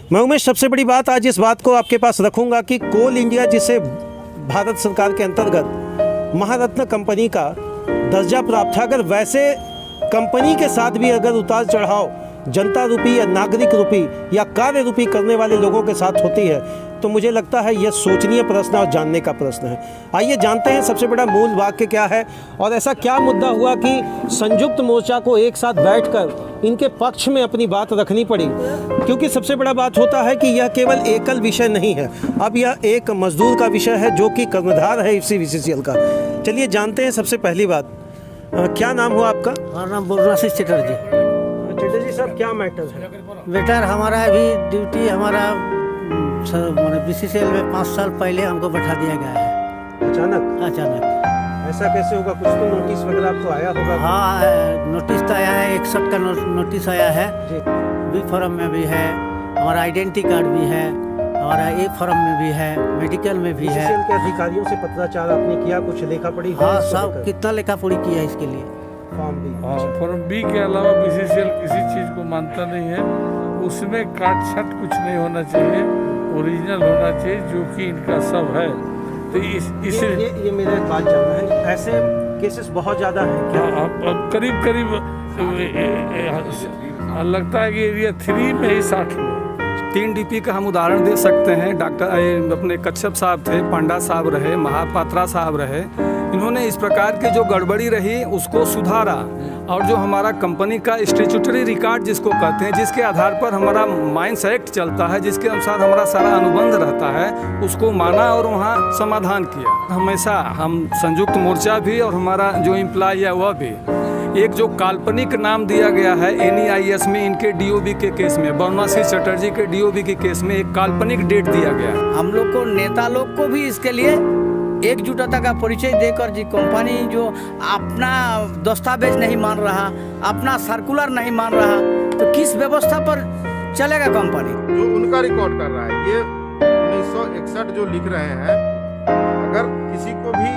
मैं उमेश, सबसे बड़ी बात आज इस बात को आपके पास रखूंगा कि कोल इंडिया, जिसे भारत सरकार के अंतर्गत महारत्न कंपनी का दर्जा प्राप्त है, अगर वैसे कंपनी के साथ भी अगर उतार चढ़ाव जनता रूपी या नागरिक रूपी या कार्य रूपी करने वाले लोगों के साथ होती है, तो मुझे लगता है यह सोचनीय प्रश्न और जानने का प्रश्न है। आइए जानते हैं सबसे बड़ा मूल वाक्य क्या है और ऐसा क्या मुद्दा हुआ कि संयुक्त मोर्चा को एक साथ बैठकर इनके पक्ष में अपनी बात रखनी पड़ी। क्योंकि सबसे बड़ा बात होता है कि यह केवल एकल विषय नहीं है, अब यह एक मजदूर का विषय है जो कि कर्णधार है इसी बीसीसीएल का। चलिए जानते हैं सबसे पहली बात, क्या नाम हुआ आपका? हमारा नाम बोलराशिष चटर्जी। चटर्जी साहब, क्या मैटर है? बेटर हमारा अभी ड्यूटी हमारा बीसीसीएल में 5 साल पहले हमको बैठा दिया गया है। अचानक ऐसा कैसे होगा? कुछ तो नोटिस वगैरह आपको आया होगा? हाँ, नोटिस तो आया है, 61 का नोटिस आया है। बी फॉर्म में भी है, हमारा आइडेंटिटी कार्ड भी है, हमारा ए फॉर्म में भी है, मेडिकल में भी है। बीसीसीएल के अधिकारियों से पत्राचार आपने किया, कुछ लेखा पढ़ी? हाँ, सब कितना लेखा पढ़ी किया है इसके लिए। फॉर्म बी के अलावा बीसीसीएल किसी चीज़ को मानता नहीं है, उसमें काट छट कुछ नहीं होना चाहिए, ओरिजिनल होना चाहिए जो कि इनका सब है। तो ये मेरा एक बात जानना है, ऐसे केसेस बहुत ज़्यादा हैं क्या? अब करीब लगता है कि एरिया 3 में ही 60 हुआ। 3 डीपी का हम उदाहरण दे सकते हैं। डॉक्टर अपने कच्छप साहब थे, पांडा साहब रहे, महापात्रा साहब रहे। इन्होंने इस प्रकार की जो गड़बड़ी रही उसको सुधारा और जो हमारा कंपनी का स्टैट्यूटरी रिकॉर्ड जिसको कहते हैं, जिसके आधार पर हमारा माइंस एक्ट चलता है, जिसके अनुसार हमारा सारा अनुबंध रहता है, उसको माना और वहाँ समाधान किया। हमेशा हम संयुक्त मोर्चा भी और हमारा जो एम्प्लॉय है वह भी, एक जो काल्पनिक नाम दिया गया है NEIS में इनके DOB के केस में, बोलराशिष चटर्जी के DOB के केस में एक काल्पनिक डेट दिया गया है। हम लोग को नेता लोग को भी इसके लिए एकजुटता का परिचय देकर जी कंपनी जो अपना दस्तावेज नहीं मान रहा, अपना सर्कुलर नहीं मान रहा, तो किस व्यवस्था पर चलेगा कंपनी? जो उनका रिकॉर्ड कर रहा है, ये 1961 जो लिख रहे हैं, अगर किसी को भी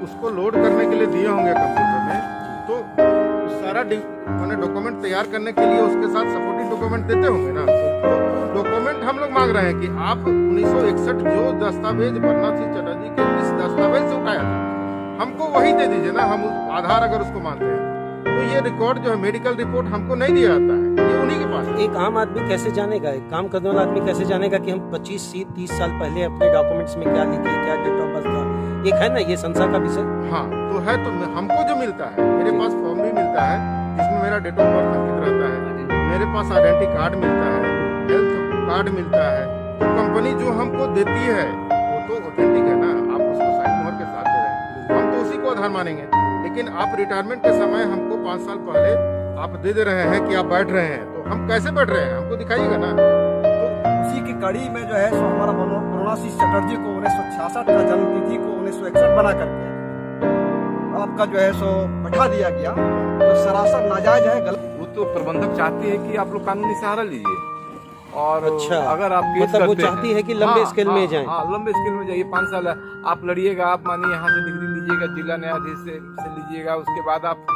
उसको लोड करने के लिए दिए होंगे कंप्यूटर में, तो सारा मैंने डॉक्यूमेंट तैयार करने के लिए उसके साथ सपोर्टिंग डॉक्यूमेंट देते होंगे ना। तो डॉक्यूमेंट हम लोग मांग रहे हैं कि आप 1961 जो दस्तावेज बोलराशिष चटर्जी के इस दस्तावेज से उठाया था, हमको वही दे दीजिए ना। हम आधार अगर उसको मानते हैं तो ये रिकॉर्ड जो है मेडिकल रिपोर्ट हमको नहीं दिया जाता है, ये उन्हीं के पास है। एक आम आदमी कैसे जानेगा, एक काम करने वाला आदमी कैसे जानेगा कि हम 25-30 साल पहले अपने डॉक्यूमेंट्स में क्या लिखे, क्या डेट ऑफ बर्थ था? एक है ना ये संसार का विषय। हाँ, तो है, तो हमको जो मिलता है, मेरे पास फॉर्म भी मिलता है जिसमें मेरा डेट ऑफ बर्थ अंकित रहता है, मेरे पास आइडेंटिटी कार्ड मिलता है, हेल्थ कार्ड मिलता है। तो कंपनी जो हमको देती है वो तो ऑथेंटिक है ना, आप उसको साइन मोहर के साथ दे रहे हैं, हम तो उसी को आधार मानेंगे। लेकिन आप रिटायरमेंट के समय हमको 5 साल पहले आप दे रहे हैं कि आप बैठ रहे हैं, तो हम कैसे बैठ रहे हैं, हमको दिखाइएगा ना। तो उसी की कड़ी में जो है सो हमारा बोलराशिष चटर्जी को 1966 का जन्म तिथि को 1961 बना करके आपका जो है सो बैठा दिया गया, तो सरासर नाजायज है, गलत। वो तो प्रबंधक चाहती है कि आप लोग कानूनी सहारा लीजिए और अच्छा, अगर आप केस मतलब वो करते चाहती है कि लंबे स्केल में जाएं। हाँ, लंबे स्केल में जाइए। 5 साल आप लड़िएगा, आप मानिए यहाँ से डिग्री लीजिएगा, जिला न्यायाधीश से लीजिएगा, उसके बाद आप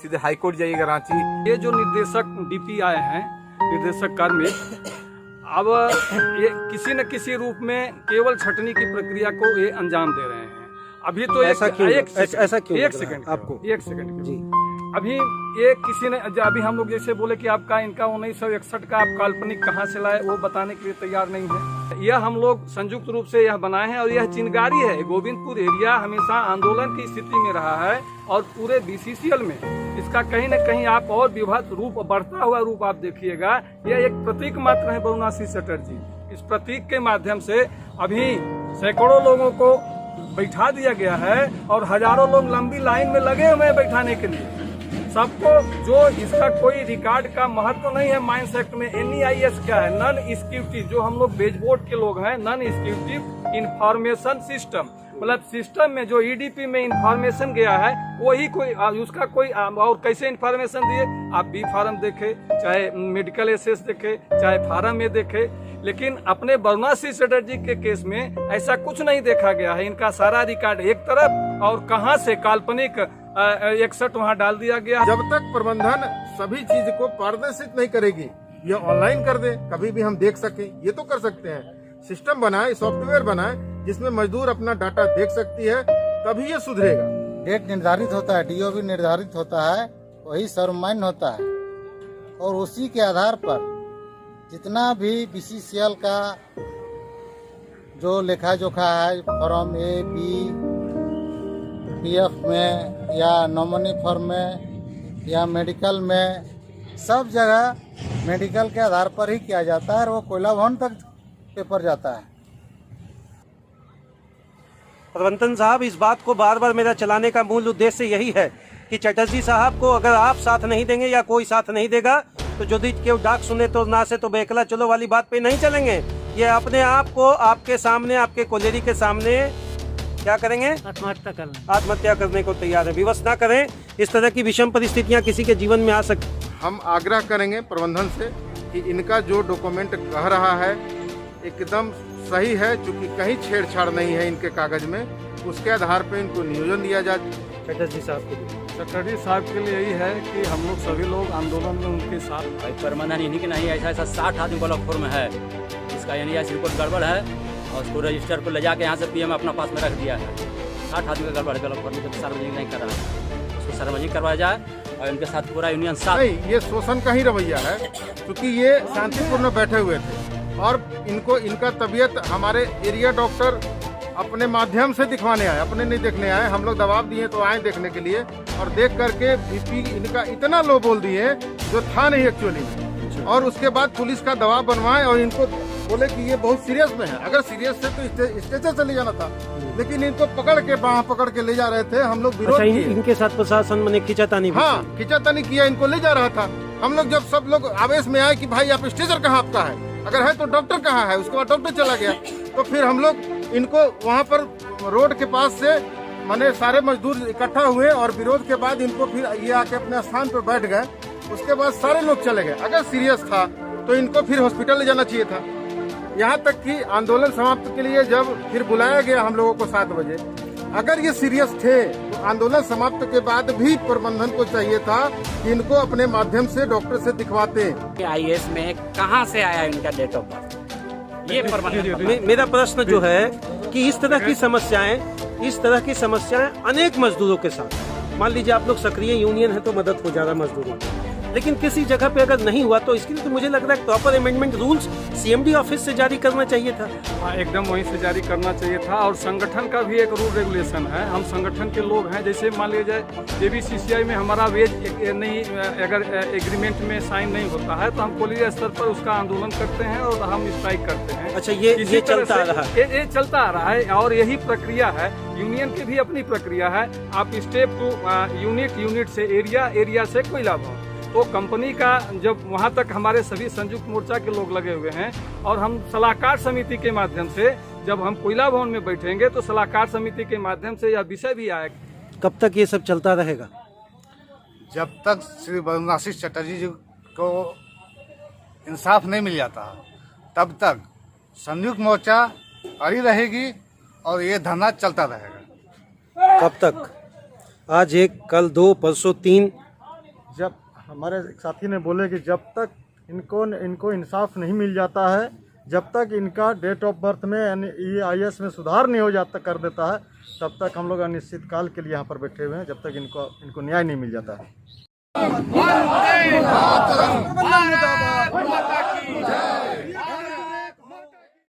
सीधे हाईकोर्ट जाइएगा रांची। ये जो निर्देशक डीपी आए हैं, निर्देशक कार्मिक, अब ये किसी न किसी रूप में केवल छटनी की प्रक्रिया को ये अंजाम दे रहे हैं। अभी तो ऐसा क्यों? एक सेकंड जी, अभी ये किसी ने अभी हम लोग जैसे बोले कि आपका इनका 1961 का आप काल्पनिक कहाँ से लाए, वो बताने के लिए तैयार नहीं है। यह हम लोग संयुक्त रूप से यह बनाए हैं और यह चिंगारी है। गोविंदपुर एरिया हमेशा आंदोलन की स्थिति में रहा है और पूरे बीसीसीएल में इसका कहीं न कहीं आप और विभत्स रूप, बढ़ता हुआ रूप आप देखिएगा। यह एक प्रतीक मात्र है बोलराशिष चटर्जी। इस प्रतीक के माध्यम से अभी सैकड़ों लोगों को बैठा दिया गया है और हजारों लोग लंबी लाइन में लगे हुए हैं बैठाने के लिए। सबको जो इसका कोई रिकॉर्ड का महत्व नहीं है। माइंस एक्ट में NEIS क्या है? नॉन एग्जीक्यूटिव, जो हम लोग बेजबोर्ड के लोग हैं, नॉन एग्जीक्यूटिव इंफॉर्मेशन सिस्टम, मतलब सिस्टम में जो EDP में इंफॉर्मेशन गया है वही कोई उसका कोई और कैसे इंफॉर्मेशन दिए? आप बी फार्म देखे, चाहे मेडिकल एसेस देखे, चाहे फार्म में देखे, लेकिन अपने बोलराशिष चटर्जी के केस में ऐसा कुछ नहीं देखा गया है। इनका सारा रिकॉर्ड एक तरफ और कहां से काल्पनिक 61 वहां डाल दिया गया। जब तक प्रबंधन सभी चीज को पारदर्शित नहीं करेगी, ये ऑनलाइन कर दे, कभी भी हम देख सकें, ये तो कर सकते हैं। सिस्टम बनाए, सॉफ्टवेयर बनाए जिसमें मजदूर अपना डाटा देख सकती है, तभी ये सुधरेगा। डेट निर्धारित होता है, डीओबी निर्धारित होता है, वही सर्वमान्य होता है और उसी के आधार पर जितना भी बीसीसीएल का जो लेखा जोखा है फॉर्म ए बी पीएफ में या नॉमिनी फॉर्म में या मेडिकल में, सब जगह मेडिकल के आधार पर ही किया जाता है और वो कोयला भवन तक पेपर जाता है। प्रबंधन साहब, इस बात को बार बार मेरा चलाने का मूल उद्देश्य यही है कि चटर्जी साहब को अगर आप साथ नहीं देंगे या कोई साथ नहीं देगा तो जो केव डाक सुने तो ना से तो बेकला चलो वाली बात पे नहीं चलेंगे। ये अपने आप को आपके सामने, आपके कोलेरी के सामने क्या करेंगे? आत्महत्या करने को तैयार है। विवश ना करें, इस तरह की विषम परिस्थितियां किसी के जीवन में आ सकती। हम आग्रह करेंगे प्रबंधन से कि इनका जो डॉक्यूमेंट कह रहा है एकदम सही है, चूंकि कहीं छेड़छाड़ नहीं है इनके कागज में, उसके आधार पर इनको नियोजन दिया जाए। चटर्जी साहब के लिए, चटर्जी साहब के लिए यही है कि हम लोग सभी लोग आंदोलन में उनके साथ। भाई प्रबंधन इन्हीं के नहीं, ऐसा 60 आदमी वाला फॉर्म है, इसका यानी ऐसी रिपोर्ट गड़बड़ है और उसको रजिस्टर को ले जाके यहाँ से पीएम अपना पास में रख दिया है। 60 आदमी का गड़बड़ गलत फॉर्म जब सार्वजनिक नहीं कर रहा है, उसको सार्वजनिक करवाया जाए और इनके साथ पूरा यूनियन साथ। नहीं, ये शोषण का ही रवैया है, क्योंकि ये शांतिपूर्ण बैठे हुए थे और इनका तबीयत हमारे एरिया डॉक्टर अपने माध्यम से दिखवाने आए, अपने नहीं देखने आए। हम लोग दबाव दिए तो आए देखने के लिए और देख करके बीपी इनका इतना लो बोल दिए जो था नहीं एक्चुअली में, और उसके बाद पुलिस का दबाव बनवाए और इनको बोले कि ये बहुत सीरियस में है। अगर सीरियस थे तो स्टेशन से ले जाना था, लेकिन इनको पकड़ के बाह पकड़ के ले जा रहे थे। हम लोग विरोध किए। इनके साथ प्रशासन मैंने खींचातानी, हाँ खींचातानी किया, इनको ले जा रहा था। हम लोग जब सब लोग आवेश में आए कि भाई आप स्टेशन कहाँ आपका है, अगर है तो डॉक्टर कहाँ है, उसके बाद डॉक्टर चला गया। तो फिर हम लोग इनको वहाँ पर रोड के पास से माने सारे मजदूर इकट्ठा हुए और विरोध के बाद इनको फिर ये आके अपने स्थान पर बैठ गए। उसके बाद सारे लोग चले गए। अगर सीरियस था तो इनको फिर हॉस्पिटल ले जाना चाहिए था। यहाँ तक कि आंदोलन समाप्त के लिए जब फिर बुलाया गया हम लोगों को 7 बजे, अगर ये सीरियस थे तो आंदोलन समाप्त के बाद भी प्रबंधन को चाहिए था कि इनको अपने माध्यम से डॉक्टर से दिखवाते। IAS में कहाँ से आया इनका डेट ऑफ बर्थ, ये प्रबंधन। मेरा प्रश्न जो है कि इस तरह की समस्याएं अनेक मजदूरों के साथ, मान लीजिए आप लोग सक्रिय यूनियन है तो मदद हो जा रहा मजदूरों की, लेकिन किसी जगह पे अगर नहीं हुआ तो इसके लिए तो मुझे लग रहा है proper amendment rules CMD office से जारी करना चाहिए था। हाँ, एकदम वहीं से जारी करना चाहिए था। और संगठन का भी एक रूल रेगुलेशन है। हम संगठन के लोग हैं, जैसे मान लिया जाए ABCCI में हमारा वेज नहीं, अगर एग्रीमेंट में साइन नहीं होता है तो हम कोलिया स्तर पर उसका आंदोलन करते हैं और हम स्ट्राइक करते हैं। अच्छा, ये चलता आ रहा है, ये चलता आ रहा है और यही प्रक्रिया है। यूनियन की भी अपनी प्रक्रिया है। आप स्टेप टू यूनिट से एरिया से कोयला भवन, तो कंपनी का जब वहां तक हमारे सभी संयुक्त मोर्चा के लोग लगे हुए हैं और हम सलाहकार समिति के माध्यम से जब हम कोयला भवन में बैठेंगे तो सलाहकार समिति के माध्यम से यह विषय भी आएगा। कब तक ये सब चलता रहेगा? जब तक श्री वरुणाशीष चटर्जी जी को इंसाफ नहीं मिल जाता तब तक संयुक्त मोर्चा अड़ी रहेगी और ये धरना चलता रहेगा। कब तक? आज 1, कल 2, परसों 3। जब हमारे एक साथी ने बोले कि जब तक इनको इंसाफ नहीं मिल जाता है, जब तक इनका डेट ऑफ बर्थ में यानी EIS में सुधार नहीं हो जाता कर देता है, तब तक हम लोग अनिश्चित काल के लिए यहाँ पर बैठे हुए हैं, जब तक इनको न्याय नहीं मिल जाता है।